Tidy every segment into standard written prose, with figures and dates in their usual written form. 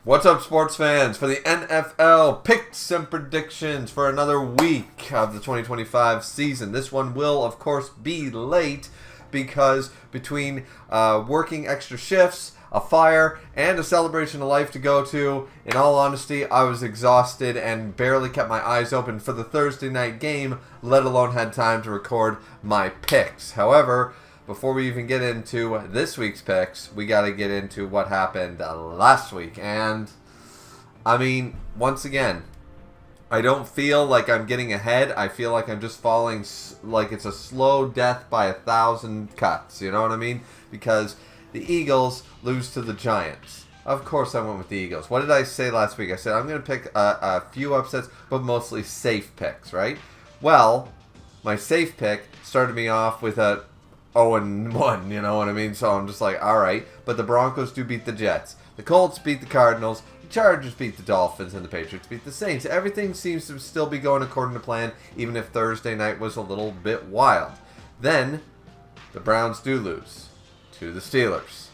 What's up, sports fans? For the NFL picks and predictions for another week of the 2025 season. This one will, of course, be late because between working extra shifts, a fire, and a celebration of life to go to, in all honesty, I was exhausted and barely kept my eyes open for the Thursday night game, let alone had time to record my picks. However, before we even get into this week's picks, we got to get into what happened last week. And, I mean, once again, I don't feel like I'm getting ahead. I feel like I'm just falling like it's a slow death by 1,000 cuts. You know what I mean? Because the Eagles lose to the Giants. Of course I went with the Eagles. What did I say last week? I said I'm going to pick a few upsets, but mostly safe picks, right? Well, my safe pick started me off with a 0-1, you know what I mean? So I'm just like, all right. But the Broncos do beat the Jets. The Colts beat the Cardinals. The Chargers beat the Dolphins. And the Patriots beat the Saints. Everything seems to still be going according to plan, even if Thursday night was a little bit wild. Then, the Browns do lose to the Steelers.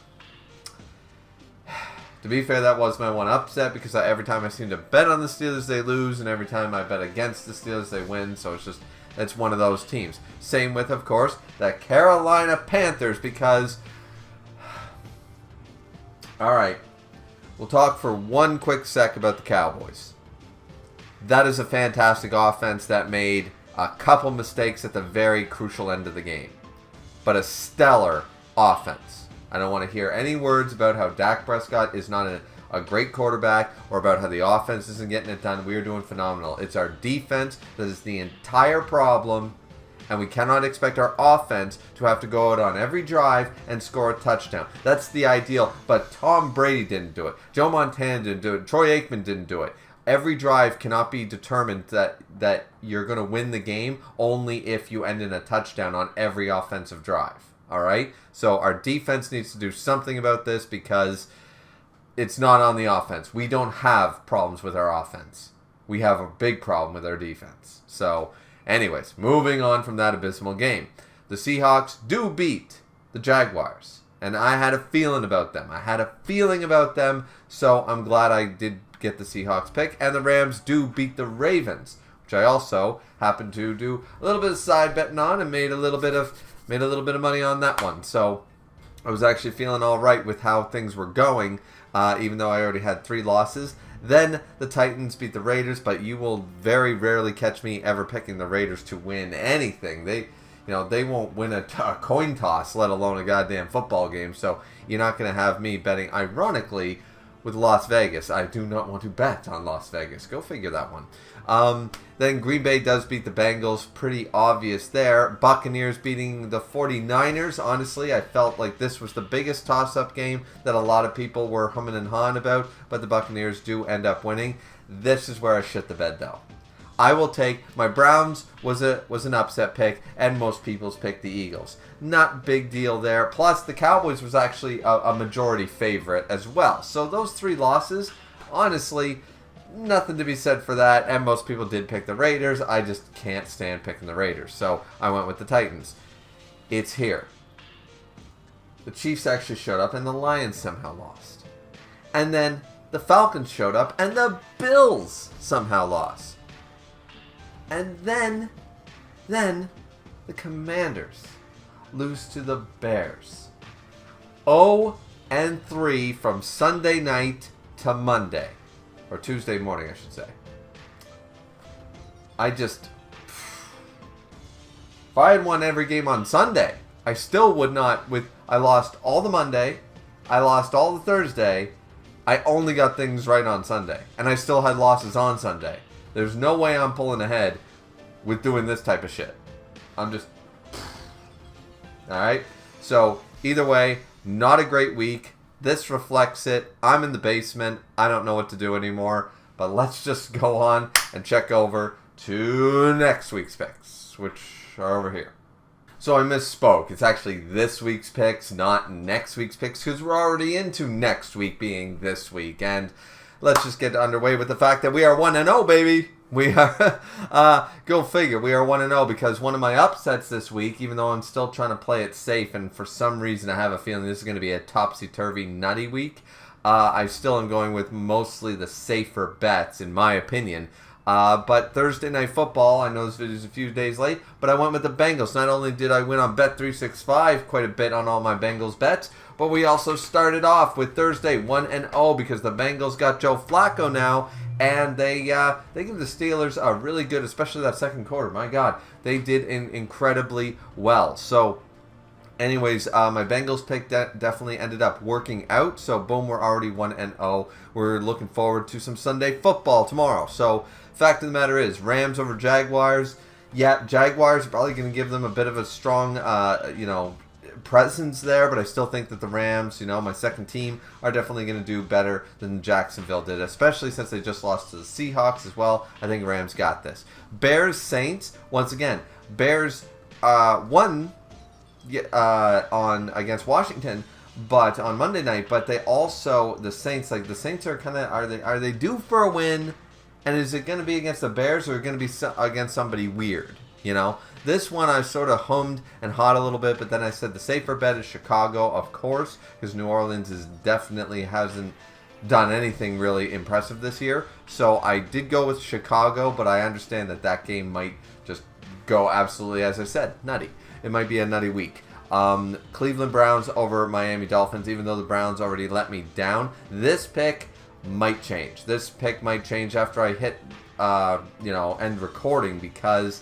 To be fair, that was my one upset because every time I seem to bet on the Steelers, they lose. And every time I bet against the Steelers, they win. So it's one of those teams. Same with, of course, the Carolina Panthers because... Alright, we'll talk for one quick sec about the Cowboys. That is a fantastic offense that made a couple mistakes at the very crucial end of the game. But a stellar offense. I don't want to hear any words about how Dak Prescott is not a great quarterback or about how the offense isn't getting it done. We are doing phenomenal. It's our defense that is the entire problem, and we cannot expect our offense to have to go out on every drive and score a touchdown. That's the ideal, but Tom Brady didn't do it. Joe Montana didn't do it. Troy Aikman didn't do it. Every drive cannot be determined that you're going to win the game only if you end in a touchdown on every offensive drive. All right? So our defense needs to do something about this because it's not on the offense. We don't have problems with our offense. We have a big problem with our defense. So, anyways, moving on from that abysmal game. The Seahawks do beat the Jaguars. And I had a feeling about them. So I'm glad I did get the Seahawks pick. And the Rams do beat the Ravens, which I also happened to do a little bit of side betting on and made a little bit of money on that one. So I was actually feeling all right with how things were going, even though I already had 3 losses. Then the Titans beat the Raiders, but you will very rarely catch me ever picking the Raiders to win anything. They won't win a coin toss, let alone a goddamn football game. So you're not going to have me betting, ironically, with Las Vegas. I do not want to bet on Las Vegas. Go figure that one. Then Green Bay does beat the Bengals. Pretty obvious there. Buccaneers beating the 49ers. Honestly, I felt like this was the biggest toss-up game that a lot of people were humming and hawing about, but the Buccaneers do end up winning. This is where I shit the bed, though. I will take my Browns was an upset pick, and most people's pick the Eagles. Not big deal there. Plus, the Cowboys was actually a majority favorite as well. So those 3 losses, honestly, nothing to be said for that. And most people did pick the Raiders. I just can't stand picking the Raiders. So I went with the Titans. It's here. The Chiefs actually showed up, and the Lions somehow lost. And then the Falcons showed up, and the Bills somehow lost. And then the Commanders lose to the Bears. 0-3 from Sunday night to Monday. Or Tuesday morning, I should say. If I had won every game on Sunday, I still would not. I lost all the Monday. I lost all the Thursday. I only got things right on Sunday. And I still had losses on Sunday. There's no way I'm pulling ahead with doing this type of shit. I'm just... Alright? So, either way, not a great week. This reflects it. I'm in the basement. I don't know what to do anymore. But let's just go on and check over to next week's picks, which are over here. So I misspoke. It's actually this week's picks, not next week's picks, because we're already into next week being this week. And let's just get underway with the fact that we are 1-0, baby. We are, go figure, we are 1-0 because one of my upsets this week, even though I'm still trying to play it safe, and for some reason I have a feeling this is going to be a topsy-turvy nutty week, I still am going with mostly the safer bets, in my opinion. But Thursday Night Football, I know this video is a few days late, but I went with the Bengals. Not only did I win on Bet365 quite a bit on all my Bengals bets, but we also started off with Thursday 1-0 because the Bengals got Joe Flacco now, and they give the Steelers a really good, especially that second quarter. My God, they did incredibly well. So anyways, my Bengals pick definitely ended up working out. So, boom, we're already 1-0. We're looking forward to some Sunday football tomorrow. So, fact of the matter is, Rams over Jaguars. Yeah, Jaguars are probably going to give them a bit of a strong, presence there. But I still think that the Rams, my second team, are definitely going to do better than Jacksonville did. Especially since they just lost to the Seahawks as well. I think Rams got this. Bears-Saints, once again, Bears won on against Washington, but on Monday night. But they also the Saints are kind of are they due for a win? And is it going to be against the Bears or going to be against somebody weird? This one I sort of hummed and hawed a little bit, but then I said the safer bet is Chicago, of course, because New Orleans hasn't done anything really impressive this year. So I did go with Chicago, but I understand that game might just go absolutely, as I said, nutty. It might be a nutty week. Cleveland Browns over Miami Dolphins, even though the Browns already let me down. This pick might change. This pick might change after I hit, end recording, because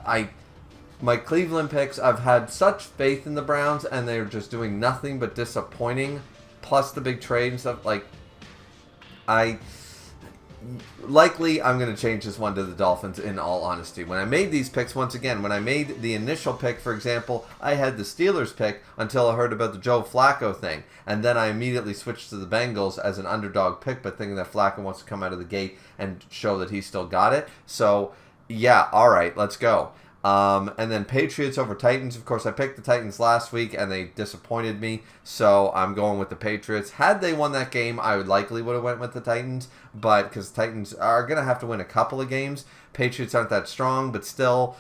my Cleveland picks, I've had such faith in the Browns, and they're just doing nothing but disappointing. Plus the big trade and stuff. I'm going to change this one to the Dolphins, in all honesty. When I made these picks, once again, when I made the initial pick, for example, I had the Steelers pick until I heard about the Joe Flacco thing. And then I immediately switched to the Bengals as an underdog pick, but thinking that Flacco wants to come out of the gate and show that he still got it. So, yeah, all right, let's go. And then Patriots over Titans. Of course, I picked the Titans last week, and they disappointed me. So I'm going with the Patriots. Had they won that game, I would have went with the Titans. But because Titans are going to have to win a couple of games. Patriots aren't that strong, but still,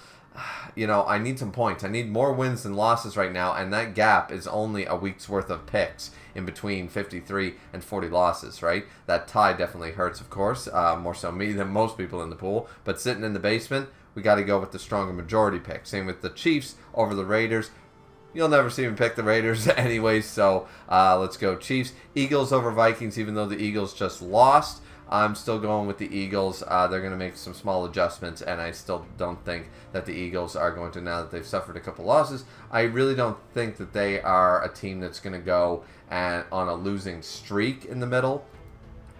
I need some points. I need more wins than losses right now, and that gap is only a week's worth of picks in between 53 and 40 losses, right? That tie definitely hurts, of course, more so me than most people in the pool. But sitting in the basement, we got to go with the stronger majority pick. Same with the Chiefs over the Raiders. You'll never see me pick the Raiders anyways, so let's go Chiefs. Eagles over Vikings, even though the Eagles just lost. I'm still going with the Eagles. They're going to make some small adjustments, and I still don't think that the Eagles are going to, now that they've suffered a couple losses, I really don't think that they are a team that's going to go on a losing streak in the middle.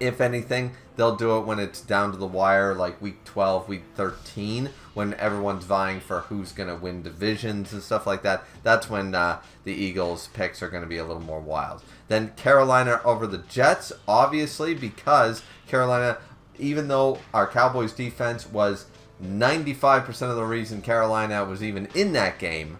If anything, they'll do it when it's down to the wire, like week 12, week 13, when everyone's vying for who's going to win divisions and stuff like that. That's when the Eagles' picks are going to be a little more wild. Then Carolina over the Jets, obviously, because Carolina, even though our Cowboys defense was 95% of the reason Carolina was even in that game,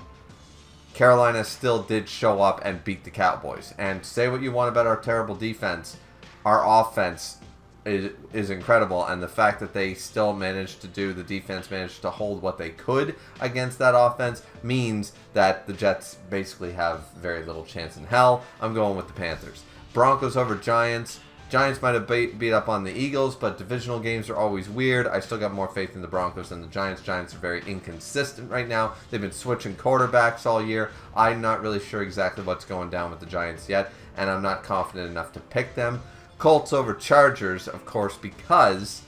Carolina still did show up and beat the Cowboys. And say what you want about our terrible defense, our offense is incredible, and the fact that they still the defense managed to hold what they could against that offense means that the Jets basically have very little chance in hell. I'm going with the Panthers. Broncos over Giants. Giants might have beat up on the Eagles, but divisional games are always weird. I still got more faith in the Broncos than the Giants. Giants are very inconsistent right now. They've been switching quarterbacks all year. I'm not really sure exactly what's going down with the Giants yet, and I'm not confident enough to pick them. Colts over Chargers, of course, because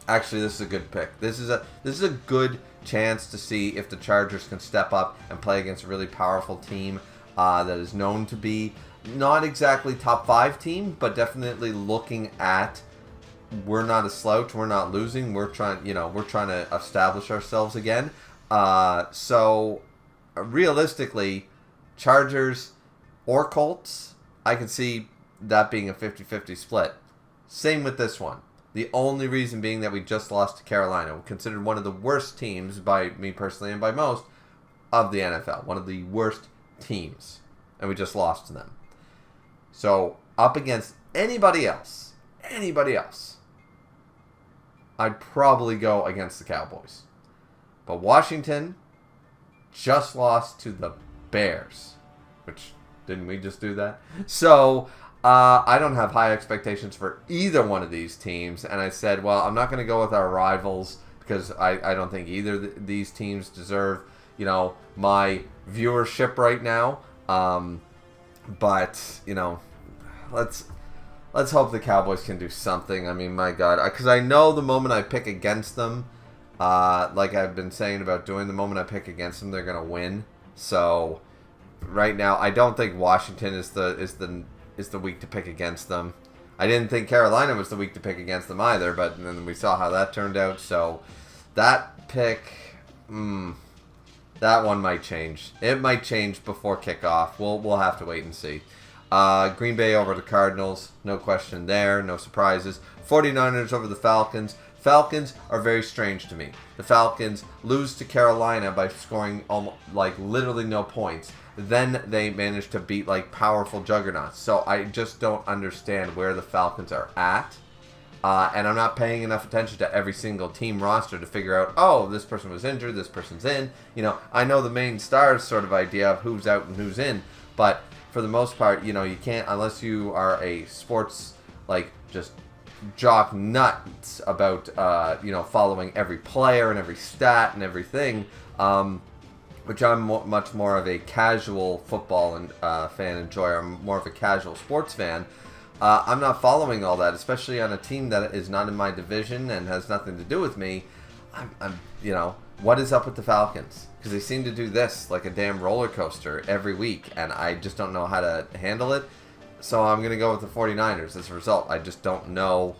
actually this is a good pick. This is a good chance to see if the Chargers can step up and play against a really powerful team that is known to be not exactly top 5 team, but definitely looking at, we're not a slouch, we're not losing, we're trying to establish ourselves again. So realistically, Chargers or Colts, I can see that being a 50-50 split. Same with this one. The only reason being that we just lost to Carolina, considered one of the worst teams by me personally and by most of the NFL. One of the worst teams. And we just lost to them. So, up against anybody else, I'd probably go against the Cowboys. But Washington just lost to the Bears. Which, didn't we just do that? So, I don't have high expectations for either one of these teams, and I said, well, I'm not going to go with our rivals because I don't think either these teams deserve, my viewership right now. But let's hope the Cowboys can do something. I mean, my God, because I know the moment I pick against them, like I've been saying about doing, the moment I pick against them, they're going to win. So right now, I don't think Washington is the week to pick against them. I didn't think Carolina was the week to pick against them either, but then we saw how that turned out. So that pick, that one might change. It might change before kickoff. We'll have to wait and see. Green Bay over the Cardinals, no question there, no surprises. 49ers over the Falcons. Falcons are very strange to me. The Falcons lose to Carolina by scoring literally no points. Then they manage to beat powerful juggernauts. So I just don't understand where the Falcons are at. And I'm not paying enough attention to every single team roster to figure out, oh, this person was injured, this person's in. I know the main stars sort of idea of who's out and who's in. But for the most part, you can't, unless you are a sports, just jock nuts about, following every player and every stat and everything, which I'm much more of a casual football and fan enjoyer. I'm more of a casual sports fan. I'm not following all that, especially on a team that is not in my division and has nothing to do with me. What is up with the Falcons? Because they seem to do this like a damn roller coaster every week, and I just don't know how to handle it. So I'm going to go with the 49ers as a result. I just don't know.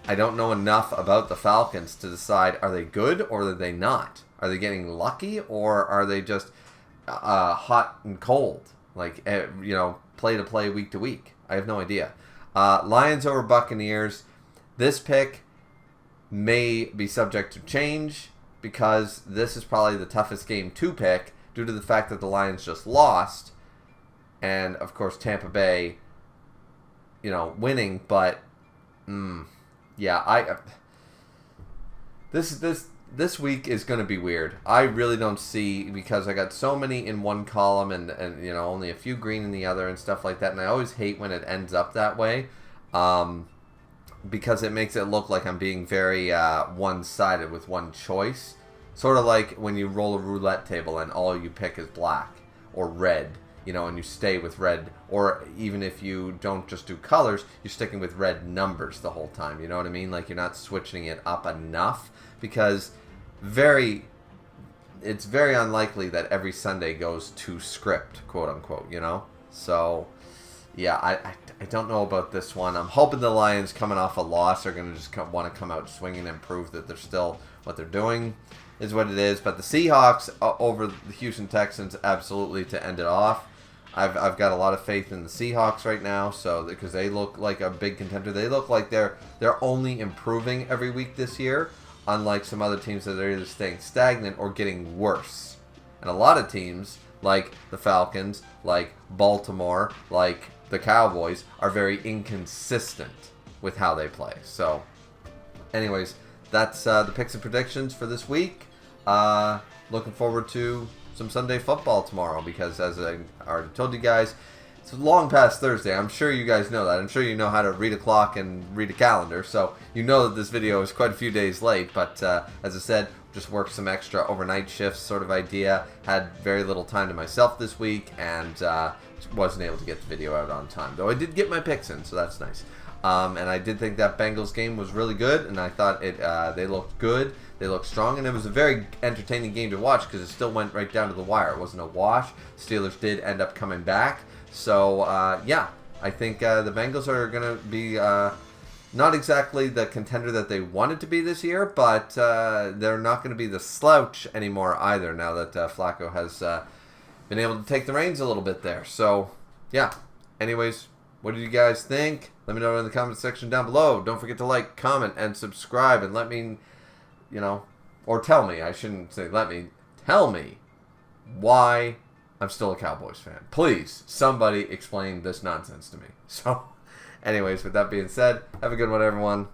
I don't know enough about the Falcons to decide, are they good or are they not? Are they getting lucky or are they just hot and cold? Play to play, week to week. I have no idea. Lions over Buccaneers. This pick may be subject to change because this is probably the toughest game to pick due to the fact that the Lions just lost. And, of course, Tampa Bay, winning. But, This week is going to be weird. I really don't see, because I got so many in one column and only a few green in the other and stuff like that. And I always hate when it ends up that way because it makes it look like I'm being very one-sided with one choice. Sort of like when you roll a roulette table and all you pick is black or red, and you stay with red. Or even if you don't just do colors, you're sticking with red numbers the whole time. You know what I mean? Like you're not switching it up enough because it's very unlikely that every Sunday goes to script, quote unquote, So, yeah, I don't know about this one. I'm hoping the Lions, coming off a loss, are going to just want to come out swinging and prove that they're still what they're doing is what it is. But the Seahawks over the Houston Texans, absolutely to end it off. I've got a lot of faith in the Seahawks right now, so because they look like a big contender. They look like they're only improving every week this year. Unlike some other teams that are either staying stagnant or getting worse. And a lot of teams, like the Falcons, like Baltimore, like the Cowboys, are very inconsistent with how they play. So, anyways, that's the picks and predictions for this week. Looking forward to some Sunday football tomorrow because, as I already told you guys, it's long past Thursday. I'm sure you guys know that. I'm sure you know how to read a clock and read a calendar. So you know that this video is quite a few days late. But as I said, just worked some extra overnight shifts sort of idea. Had very little time to myself this week and wasn't able to get the video out on time. Though I did get my picks in, so that's nice. And I did think that Bengals game was really good. And I thought they looked good. They looked strong. And it was a very entertaining game to watch because it still went right down to the wire. It wasn't a wash. Steelers did end up coming back. So, I think the Bengals are going to be not exactly the contender that they wanted to be this year, but they're not going to be the slouch anymore either now that Flacco has been able to take the reins a little bit there. So, yeah. Anyways, what did you guys think? Let me know in the comment section down below. Don't forget to like, comment, and subscribe, and let me, or tell me. I shouldn't say let me. Tell me why I'm still a Cowboys fan. Please, somebody explain this nonsense to me. So, anyways, with that being said, have a good one, everyone.